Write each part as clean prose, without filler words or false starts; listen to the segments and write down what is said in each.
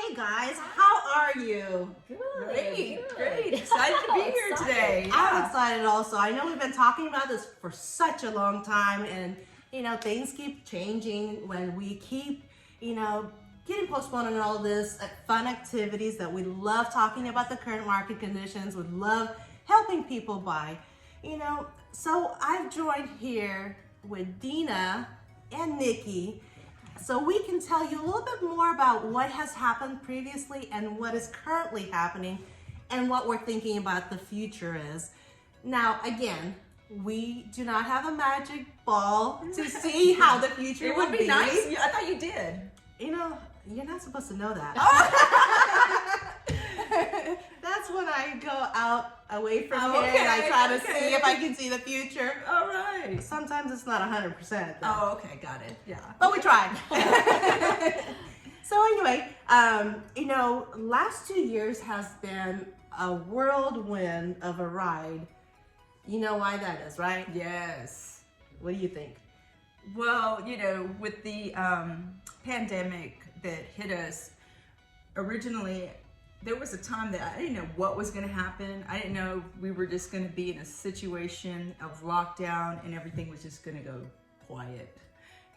Hey guys, how are you? Great. Excited to be here today. I'm excited also. I know we've been talking about this for such a long time, and things keep changing when we keep, getting postponed on all this fun activities that we love talking about the current market conditions, we love helping people buy. So I've joined here with Dina and Nikki so we can tell you a little bit more about what has happened previously and what is currently happening and what we're thinking about the future is. Now, again, we do not have a magic ball to see how the future It will would be nice. I thought you did. You're not supposed to know that. That's when I go out away from here and I try to see if I can see the future. All right. Sometimes it's not 100%. Oh, okay. Got it. Yeah. But we tried. So anyway, last 2 years has been a whirlwind of a ride. You know why that is, right? Yes. What do you think? Well, with the pandemic that hit us, originally, there was a time that I didn't know what was going to happen. I didn't know we were just going to be in a situation of lockdown and everything was just going to go quiet.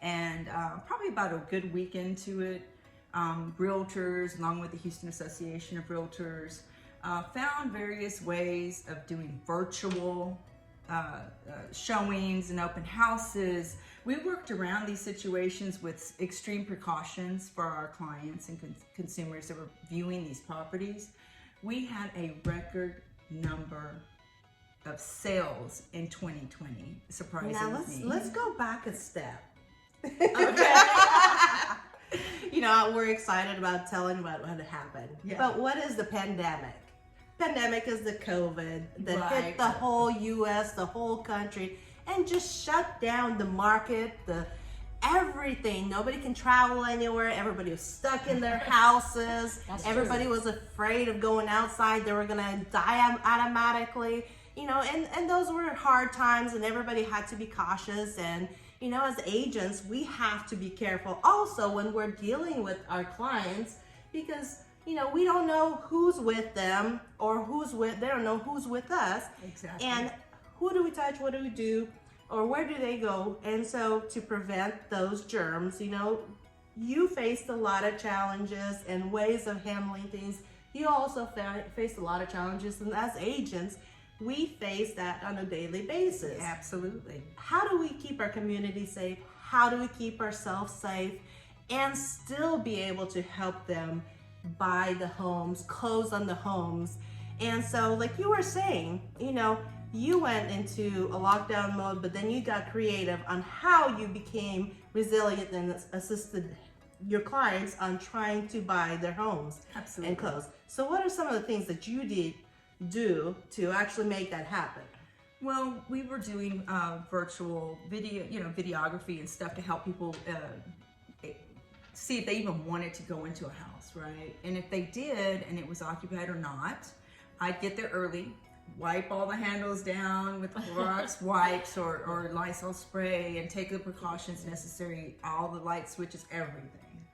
And probably about a good week into it, realtors, along with the Houston Association of Realtors, found various ways of doing virtual showings and open houses. We worked around these situations with extreme precautions for our clients and consumers that were viewing these properties. We had a record number of sales in 2020, surprisingly. Now let's go back a step. Okay. We're excited about telling what happened. Yeah. But what is the pandemic? Pandemic is the COVID that Right. hit the whole U.S., the whole country, and just shut down the market, everything. Nobody can travel anywhere. Everybody was stuck in their houses. Everybody was afraid of going outside. They were gonna die automatically. And those were hard times, and everybody had to be cautious. And as agents, we have to be careful also when we're dealing with our clients, because we don't know who's with them or they don't know who's with us. Exactly. And who do we touch? What do we do? Or where do they go? And so to prevent those germs, you faced a lot of challenges and ways of handling things. You also faced a lot of challenges. And as agents, we face that on a daily basis. Absolutely. How do we keep our community safe? How do we keep ourselves safe and still be able to help them buy the homes, close on the homes? And so, like you were saying, you went into a lockdown mode, but then you got creative on how you became resilient and assisted your clients on trying to buy their homes. Absolutely. And close. So what are some of the things that you did do to actually make that happen? Well, we were doing virtual video, videography and stuff to help people see if they even wanted to go into a house, right? And if they did, and it was occupied or not, I'd get there early, wipe all the handles down with Clorox wipes or Lysol spray, and take the precautions necessary, all the light switches, everything,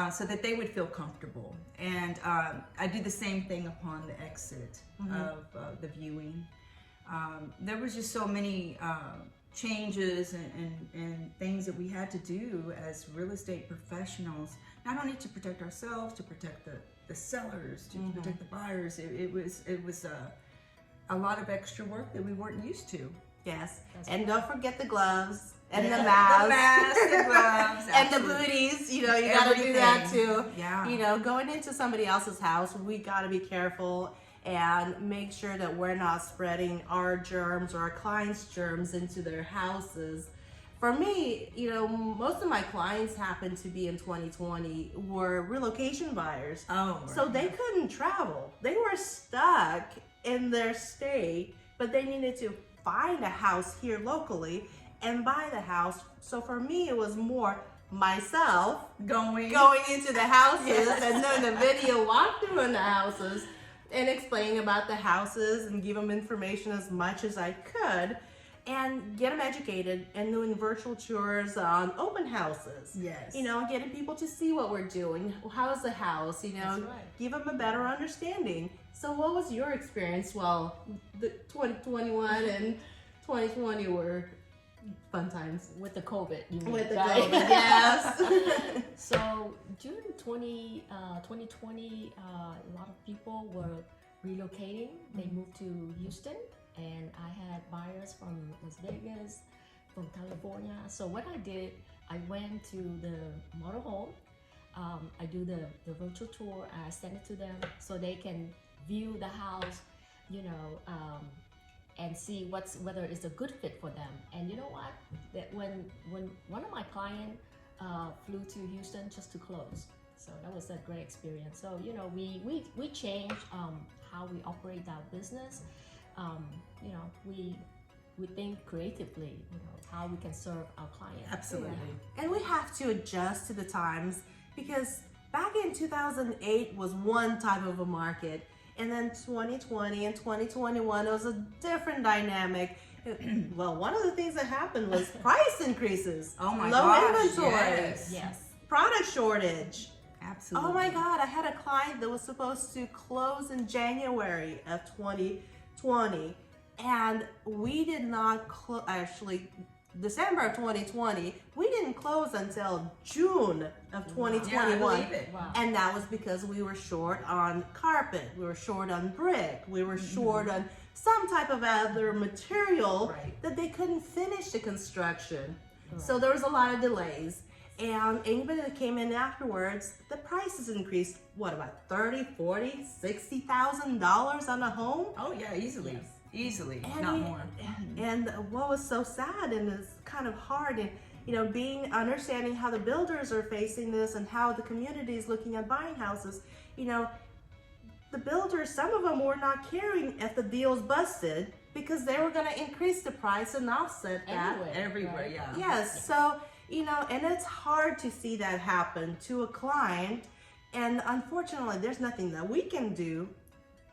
so that they would feel comfortable. And I do the same thing upon the exit of the viewing. There was just so many changes and things that we had to do as real estate professionals, not only to protect ourselves, to protect the sellers, to protect the buyers. It was a lot of extra work that we weren't used to. Yes. And don't forget the gloves and the mask. The gloves, and the booties. You gotta do that too. Yeah. Going into somebody else's house, we gotta be careful and make sure that we're not spreading our germs or our clients' germs into their houses. For me, most of my clients happened to be in 2020 were relocation buyers. Oh, right. So they couldn't travel. They were stuck in their state, but they needed to find a house here locally and buy the house. So for me, it was more myself going into the houses and doing the video walkthrough in the houses and explaining about the houses and give them information as much as I could. and get them educated and doing virtual tours on open houses. Yes. You know, getting people to see what we're doing. How's the house? You know, That's right. give them a better understanding. So what was your experience while the 2021 and 2020 were fun times? With the COVID, you mean, With the right? COVID, yes. So during 2020, a lot of people were relocating. They moved to Houston, and I had buyers from Las Vegas, from California. So what I did, I went to the model home. I do the virtual tour. I send it to them so they can view the house, you know, and see whether it's a good fit for them. And you know what? That when one of my clients flew to Houston just to close, so that was a great experience. So you know, we changed how we operate our business. You know, we think creatively. You know, how we can serve our clients. Absolutely. And we have to adjust to the times, because back in 2008 was one type of a market, and then 2020 and 2021 it was a different dynamic. Well, one of the things that happened was price increases. Oh my low gosh, inventory, yes. Yes. product shortage. Absolutely. Oh my God, I had a client that was supposed to close in January of 2020, and we did not actually, December of 2020, we didn't close until June of 2021. Yeah, I believe it. Wow. And that was because we were short on carpet, we were short on brick, we were short on some type of other material Right. that they couldn't finish the construction. So there was a lot of delays. And anybody that came in afterwards, the prices increased, what, about 30, 40, $60,000 on a home? Oh yeah, easily. Yes. Easily, And not we- more. And what was so sad and is kind of hard, and you know, understanding how the builders are facing this and how the community is looking at buying houses, you know, the builders, some of them were not caring if the deals busted because they were going to increase the price and offset that. Everywhere, right? yeah. Yes, so, you know, and it's hard to see that happen to a client. And unfortunately, there's nothing that we can do.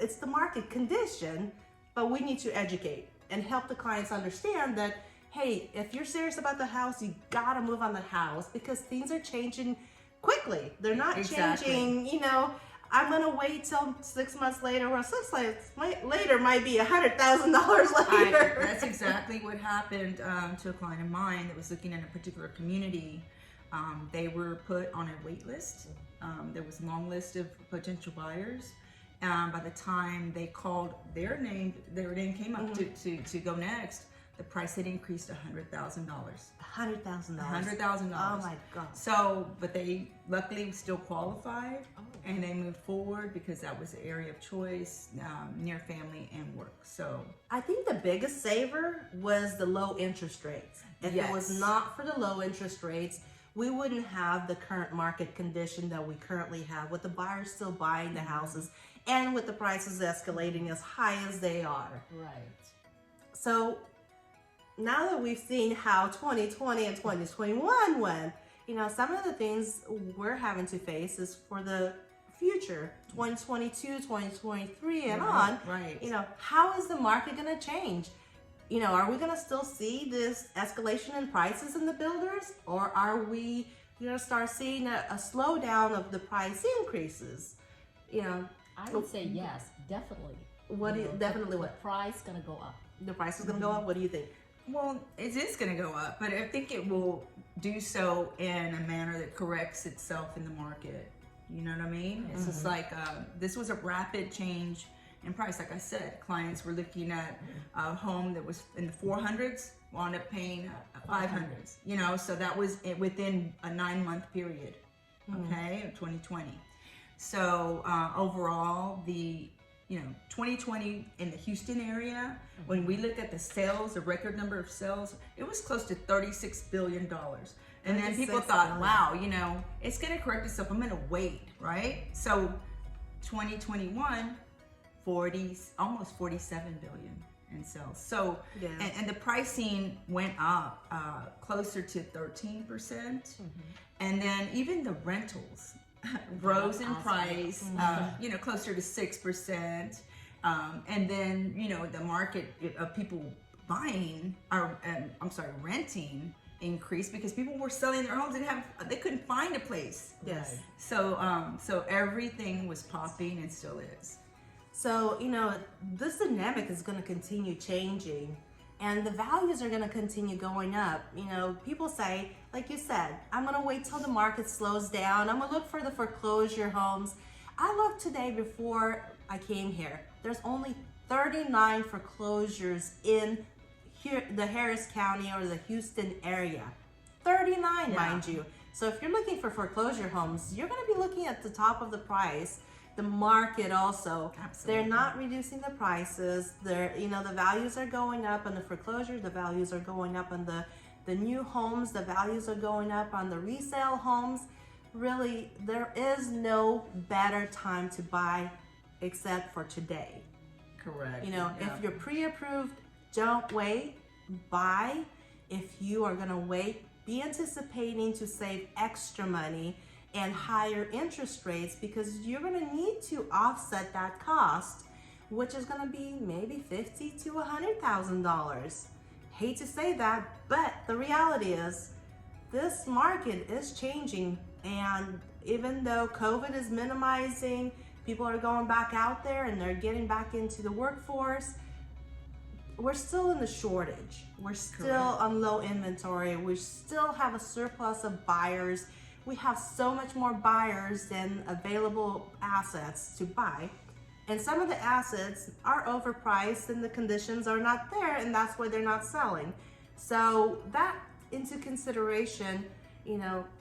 It's the market condition, but we need to educate and help the clients understand that, hey, if you're serious about the house, you gotta move on the house because things are changing quickly. They're not Exactly. changing, you know, I'm gonna wait till 6 months later, or 6 months later might be $100,000 later. That's exactly what happened to a client of mine that was looking at a particular community. They were put on a wait list. There was a long list of potential buyers. By the time they called their name came up to go next, the price had increased $100,000. $100,000. $100,000. Oh my God. So, but they luckily still qualified, Oh. and they moved forward because that was the area of choice, near family and work. So, I think the biggest saver was the low interest rates. If it was Yes. not for the low interest rates, we wouldn't have the current market condition that we currently have, with the buyers still buying the houses and with the prices escalating as high as they are. Right. So now that we've seen how 2020 and 2021 went, you know, some of the things we're having to face is for the future, 2022, 2023 and on. right. You know, how is the market going to change? You know, are we going to still see this escalation in prices in the builders, or are we going to start seeing a slowdown of the price increases? You know, I would say yes, definitely. what do you, know, definitely the what? price gonna go up. The price is going to go up? What do you think? Well, it is going to go up, but I think it will do so in a manner that corrects itself in the market. You know what I mean? It's just like this was a rapid change in price. Like I said, clients were looking at a home that was in the 400s, wound up paying 500s. You know, so that was within a 9-month period, okay, of 2020. So overall, the 2020 in the Houston area, when we look at the sales, the record number of sales, it was close to $36 billion. And then people 36 thought, billion. wow, it's going to correct itself. I'm going to wait, right? So 2021, almost 47 billion in sales. So, Yeah. and the pricing went up closer to 13%. And then even the rentals rose in Awesome. price, closer to 6%. And then, the market of people renting increased because people were selling their homes and they couldn't find a place. Yes. So everything was popping and still is. So, this dynamic is going to continue changing and the values are going to continue going up. People say, like you said, I'm going to wait till the market slows down. I'm going to look for the foreclosure homes. I looked today before I came here. There's only 39 foreclosures in here, the Harris County or the Houston area. 39, mind you. So if you're looking for foreclosure homes, you're going to be looking at the top of the price. The market also. Absolutely. They're not reducing the prices. The values are going up on the foreclosure. The values are going up on the new homes. The values are going up on the resale homes. Really, there is no better time to buy except for today. Correct. If you're pre-approved, don't wait, buy. If you are going to wait, be anticipating to save extra money and higher interest rates because you're going to need to offset that cost, which is going to be maybe $50,000 to $100,000. Hate to say that, but the reality is this market is changing, and even though COVID is minimizing, people are going back out there and they're getting back into the workforce, we're still in the shortage. We're still on low inventory. We still have a surplus of buyers. We have so much more buyers than available assets to buy. And some of the assets are overpriced and the conditions are not there, and that's why they're not selling. So that into consideration,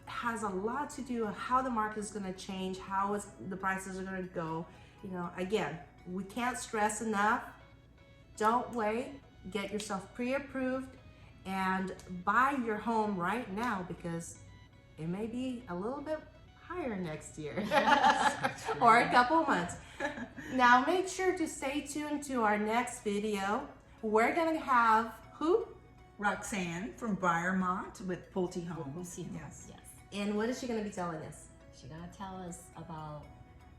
has a lot to do with how the market is going to change, how the prices are going to go. Again, we can't stress enough. Don't wait. Get yourself pre-approved and buy your home right now because it may be a little bit higher next year or a couple months. Now make sure to stay tuned to our next video. We're going to have who? Roxanne from Briarmont with Pulte Homes. Yes. And what is she going to be telling us? She's gonna tell us about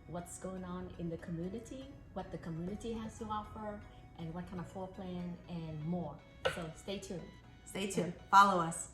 what's going on in the community, what the community has to offer, and what kind of floor plan and more. So stay tuned. Stay tuned. Follow us.